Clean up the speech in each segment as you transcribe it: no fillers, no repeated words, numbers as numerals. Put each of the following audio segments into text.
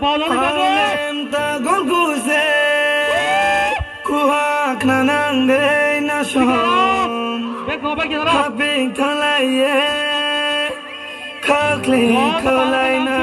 Alem ta gorguze kuhak nanangre nashon habing thalaye khakli kholaina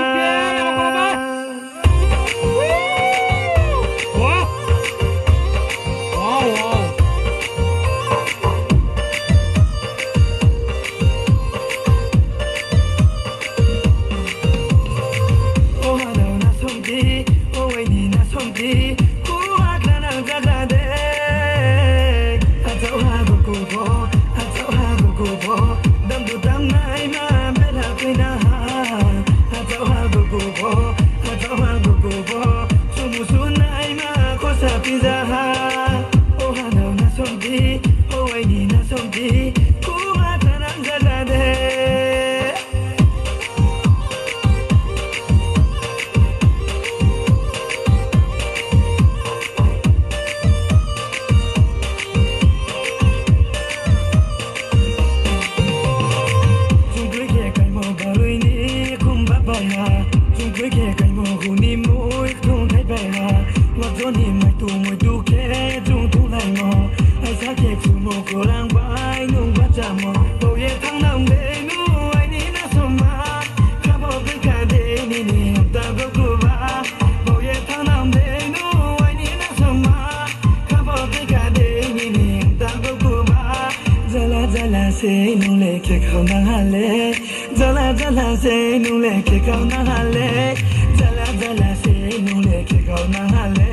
se nule ke kauna hale jala jala se nule ke kauna hale jala jala se nule ke kauna hale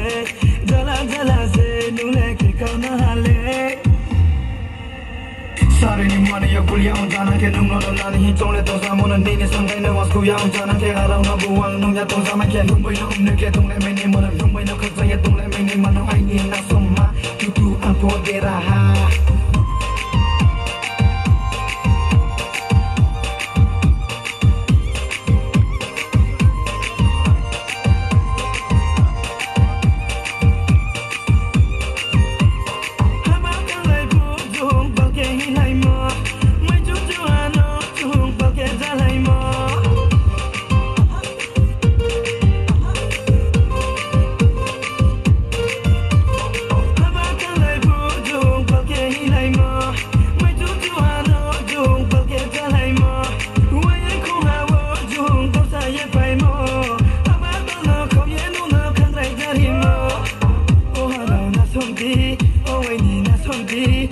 jala jala se nule ke kauna hale sare ni mane yo kulia on jana ke nung no la ni chong le to sa mon ni ni sang kai no was ku ya on jana ke ga rao na bu wang nung ya to sa ma ke nung bai no ne ke tung le me ni mon nung bai no kha sa ya tung le me ni man no ai ni na som ma tu tu an po de ra ha Oh, I know not something. Oh, I need not something.